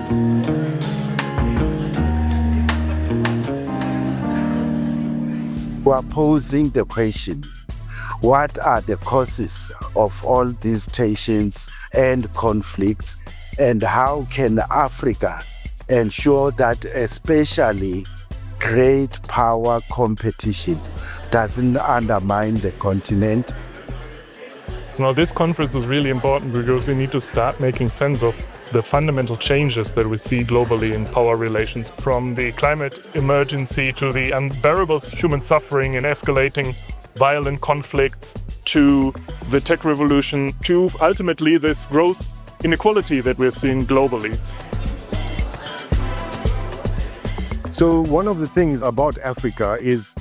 We are posing the question, what are the causes of all these tensions and conflicts, and how can Africa ensure that especially great power competition doesn't undermine the continent? Now, this conference is really important because we need to start making sense of the fundamental changes that we see globally in power relations, from the climate emergency to the unbearable human suffering and escalating violent conflicts, to the tech revolution, to ultimately this gross inequality that we're seeing globally. So one of the things about Africa is,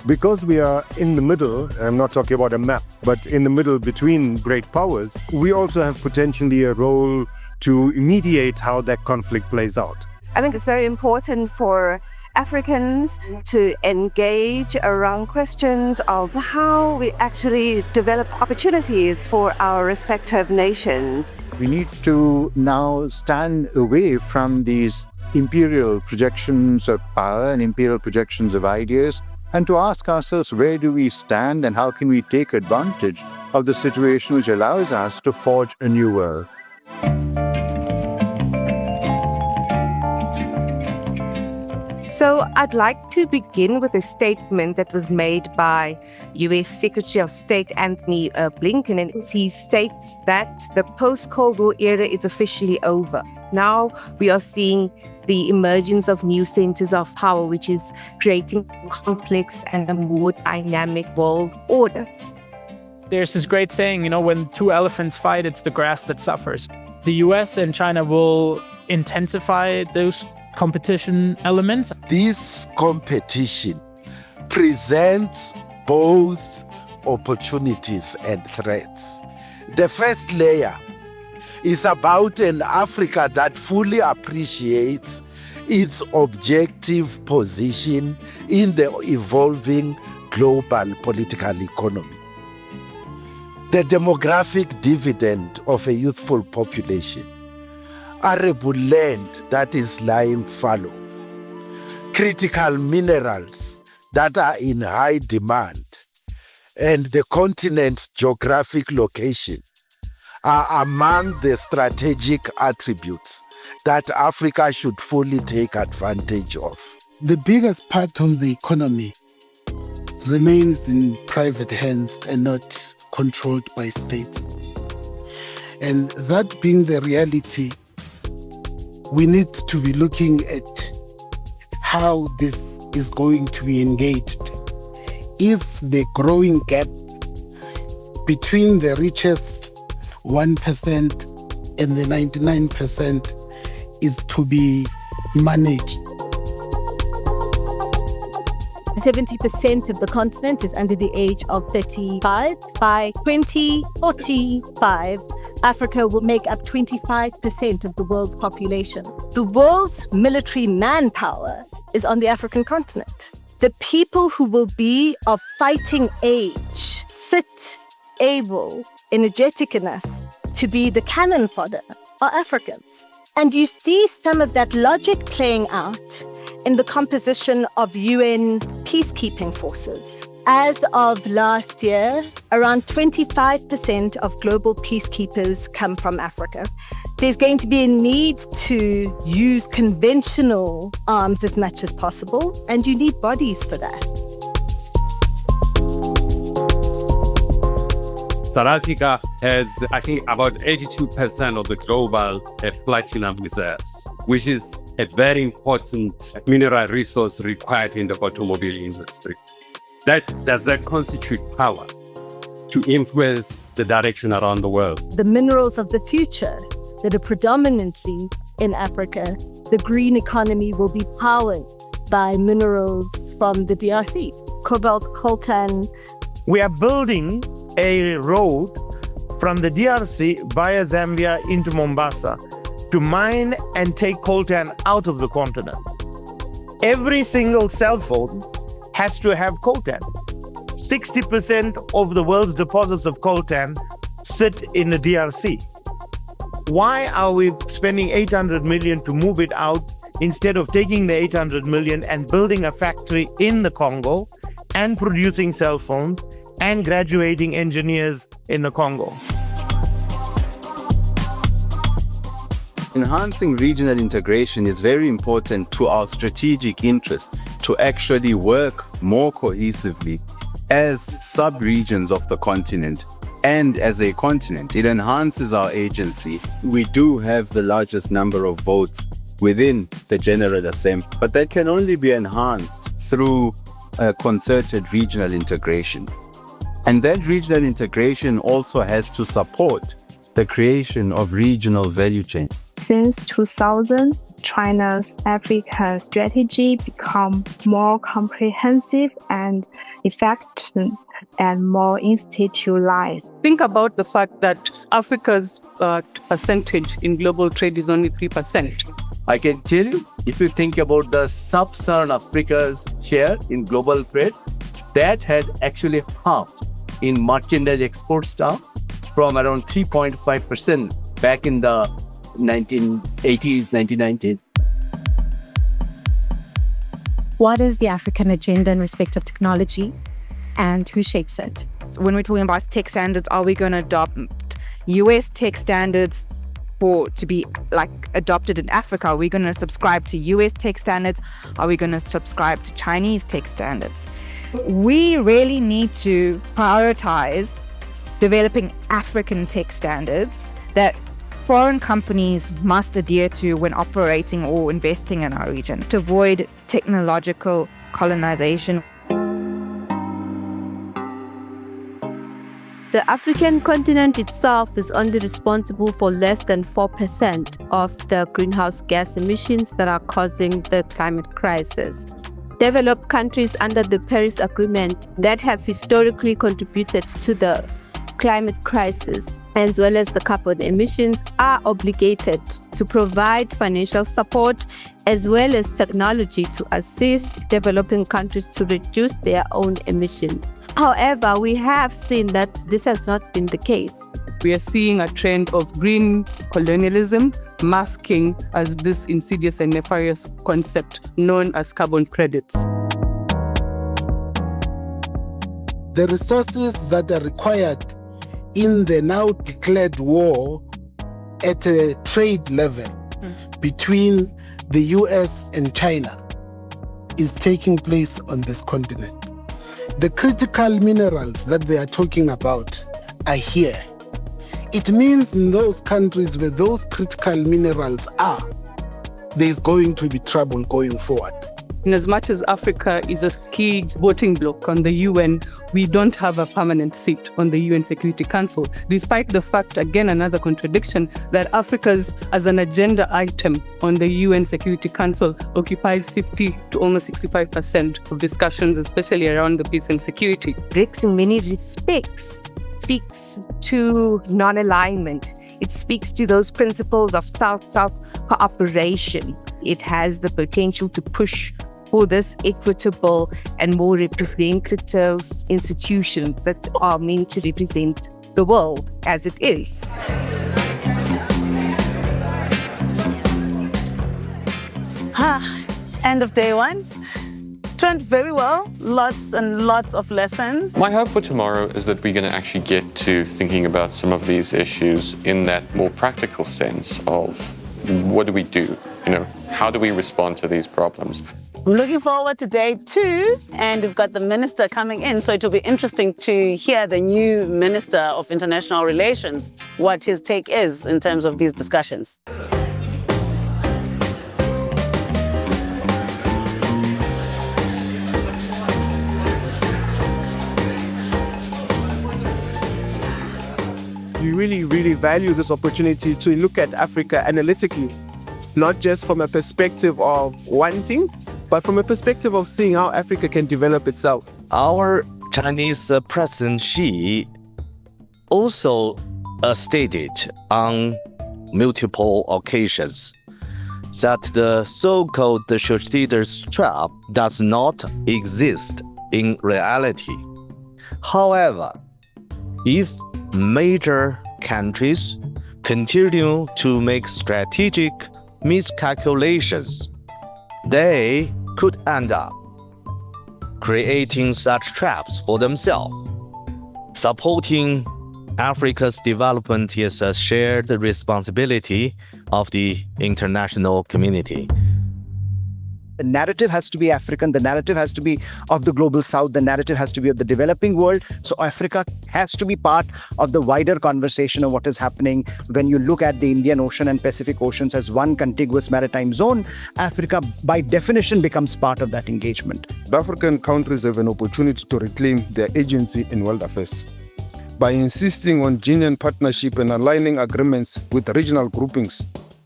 because we are in the middle, I'm not talking about a map, but in the middle between great powers, we also have potentially a role to mediate how that conflict plays out. I think it's very important for Africans to engage around questions of how we actually develop opportunities for our respective nations. We need to now stand away from these imperial projections of power and imperial projections of ideas, and to ask ourselves, where do we stand and how can we take advantage of the situation which allows us to forge a new world? So I'd like to begin with a statement that was made by US Secretary of State Anthony Blinken, and he states that the post-Cold War era is officially over. Now we are seeing the emergence of new centers of power, which is creating a complex and a more dynamic world order. There's this great saying, when two elephants fight, it's the grass that suffers. The US and China will intensify those competition elements. This competition presents both opportunities and threats. The first layer is about an Africa that fully appreciates its objective position in the evolving global political economy. The demographic dividend of a youthful population, arable land that is lying fallow, critical minerals that are in high demand, and the continent's geographic location are among the strategic attributes that Africa should fully take advantage of. The biggest part of the economy remains in private hands and not controlled by states. And that being the reality, we need to be looking at how this is going to be engaged. If the growing gap between the richest 1% and the 99% is to be managed. 70% of the continent is under the age of 35. By 2045, Africa will make up 25% of the world's population. The world's military manpower is on the African continent. The people who will be of fighting age, fit, able, energetic enough to be the cannon fodder are Africans. And you see some of that logic playing out in the composition of UN peacekeeping forces. As of last year, around 25% of global peacekeepers come from Africa. There's going to be a need to use conventional arms as much as possible, and you need bodies for that. South Africa has, I think, about 82% of the global platinum reserves, which is a very important mineral resource required in the automobile industry. Does that constitute power to influence the direction around the world? The minerals of the future that are predominantly in Africa, the green economy will be powered by minerals from the DRC. Cobalt, coltan. We are building a road from the DRC via Zambia into Mombasa to mine and take coltan out of the continent. Every single cell phone has to have coltan. 60% of the world's deposits of coltan sit in the DRC. Why are we spending 800 million to move it out instead of taking the 800 million and building a factory in the Congo and producing cell phones and graduating engineers in the Congo? Enhancing regional integration is very important to our strategic interests to actually work more cohesively as sub-regions of the continent and as a continent. It enhances our agency. We do have the largest number of votes within the General Assembly, but that can only be enhanced through a concerted regional integration. And that regional integration also has to support the creation of regional value chains. Since 2000, China's Africa strategy become more comprehensive and effective and more institutionalized. Think about the fact that Africa's percentage in global trade is only 3%. I can tell you, if you think about the sub-Saharan Africa's share in global trade, that has actually halved in merchandise exports now from around 3.5% back in the 1980s, 1990s. What is the African agenda in respect of technology and who shapes it? When we're talking about tech standards, are we going to adopt US tech standards to be like adopted in Africa? Are we going to subscribe to US tech standards? Are we going to subscribe to Chinese tech standards? We really need to prioritize developing African tech standards that foreign companies must adhere to when operating or investing in our region to avoid technological colonization. The African continent itself is only responsible for less than 4% of the greenhouse gas emissions that are causing the climate crisis. Developed countries under the Paris Agreement that have historically contributed to the climate crisis as well as the carbon emissions are obligated to provide financial support as well as technology to assist developing countries to reduce their own emissions. However, we have seen that this has not been the case. We are seeing a trend of green colonialism masking as this insidious and nefarious concept known as carbon credits. The resources that are required in the now declared war at a trade level between the US and China is taking place on this continent. The critical minerals that they are talking about are here. It means in those countries where those critical minerals are, there's going to be trouble going forward. In as much as Africa is a key voting bloc on the UN, we don't have a permanent seat on the UN Security Council, despite the fact, again, another contradiction, that Africa's, as an agenda item on the UN Security Council, occupies 50 to almost 65% of discussions, especially around the peace and security. BRICS, in many respects, speaks to non-alignment. It speaks to those principles of South-South cooperation. It has the potential to push for this equitable and more representative institutions that are meant to represent the world as it is. End of day one. It went very well. Lots and lots of lessons. My hope for tomorrow is that we're going to actually get to thinking about some of these issues in that more practical sense of what do we do? How do we respond to these problems? We're looking forward to day 2, and we've got the minister coming in, so it will be interesting to hear the new Minister of International Relations, what his take is in terms of these discussions. We really, really value this opportunity to look at Africa analytically, not just from a perspective of wanting, but from a perspective of seeing how Africa can develop itself. Our Chinese President Xi also stated on multiple occasions that the so-called Thucydides trap does not exist in reality. However, if major countries continue to make strategic miscalculations, they could end up creating such traps for themselves. Supporting Africa's development is a shared responsibility of the international community. The narrative has to be African. The narrative has to be of the global south. The narrative has to be of the developing world. So Africa has to be part of the wider conversation of what is happening. When you look at the Indian Ocean and Pacific Oceans as one contiguous maritime zone, Africa by definition becomes part of that engagement. The African countries have an opportunity to reclaim their agency in world affairs. By insisting on genuine partnership and aligning agreements with regional groupings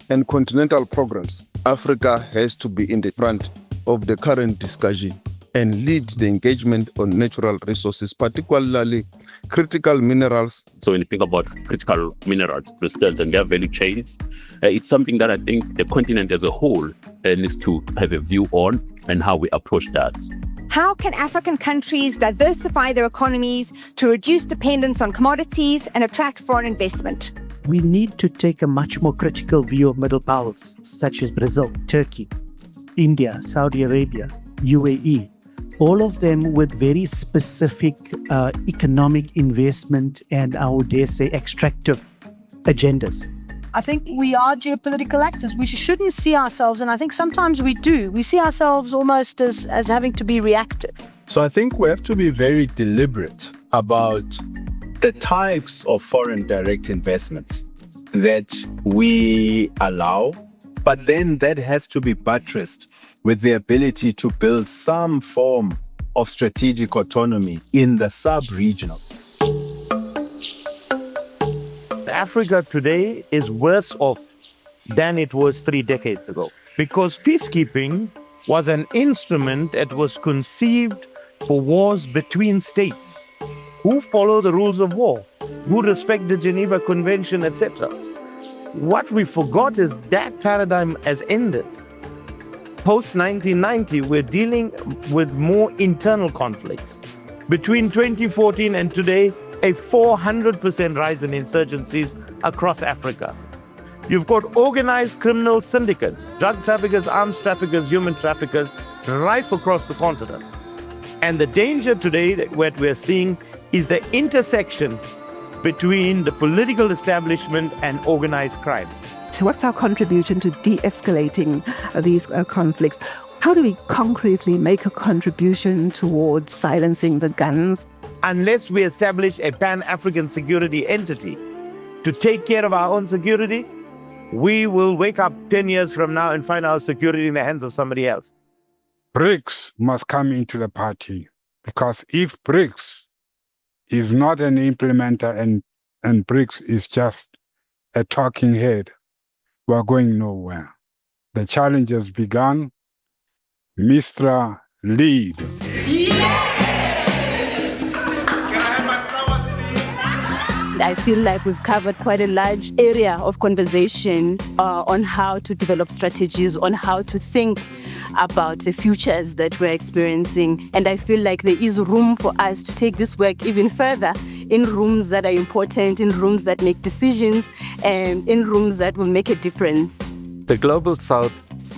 and continental programs, Africa has to be in the front of the current discussion and lead the engagement on natural resources, particularly critical minerals. So when you think about critical minerals, crystals, and their value chains, it's something that I think the continent as a whole needs to have a view on and how we approach that. How can African countries diversify their economies to reduce dependence on commodities and attract foreign investment? We need to take a much more critical view of middle powers, such as Brazil, Turkey, India, Saudi Arabia, UAE, all of them with very specific economic investment and, I would dare say, extractive agendas. I think we are geopolitical actors. We shouldn't see ourselves, and I think sometimes we do. We see ourselves almost as having to be reactive. So I think we have to be very deliberate about the types of foreign direct investment that we allow, but then that has to be buttressed with the ability to build some form of strategic autonomy in the sub-regional. Africa today is worse off than it was 3 decades ago because peacekeeping was an instrument that was conceived for wars between states who follow the rules of war, who respect the Geneva Convention, etc. What we forgot is that paradigm has ended. Post-1990, we're dealing with more internal conflicts. Between 2014 and today, a 400% rise in insurgencies across Africa. You've got organized criminal syndicates, drug traffickers, arms traffickers, human traffickers, rife across the continent. And the danger today that what we're seeing is the intersection between the political establishment and organized crime. So what's our contribution to de-escalating these conflicts? How do we concretely make a contribution towards silencing the guns? Unless we establish a Pan-African security entity to take care of our own security, we will wake up 10 years from now and find our security in the hands of somebody else. BRICS must come into the party, because if BRICS is not an implementer and BRICS is just a talking head, we are going nowhere. The challenge has begun. MISTRA, lead. I feel like we've covered quite a large area of conversation on how to develop strategies, on how to think about the futures that we're experiencing. And I feel like there is room for us to take this work even further in rooms that are important, in rooms that make decisions, and in rooms that will make a difference. The Global South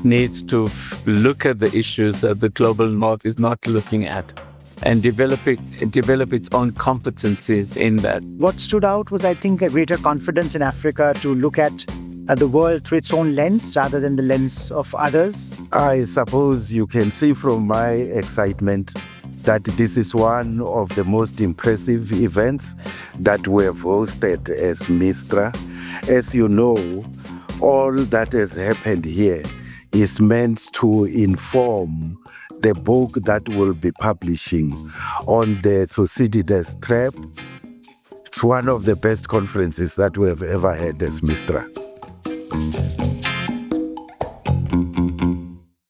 needs to look at the issues that the Global North is not looking at, and develop its own competencies in that. What stood out was, I think, a greater confidence in Africa to look at the world through its own lens rather than the lens of others. I suppose you can see from my excitement that this is one of the most impressive events that we have hosted as MISTRA. As you know, all that has happened here is meant to inform the book that we'll be publishing on the Thucydides trap. It's one of the best conferences that we have ever had as MISTRA.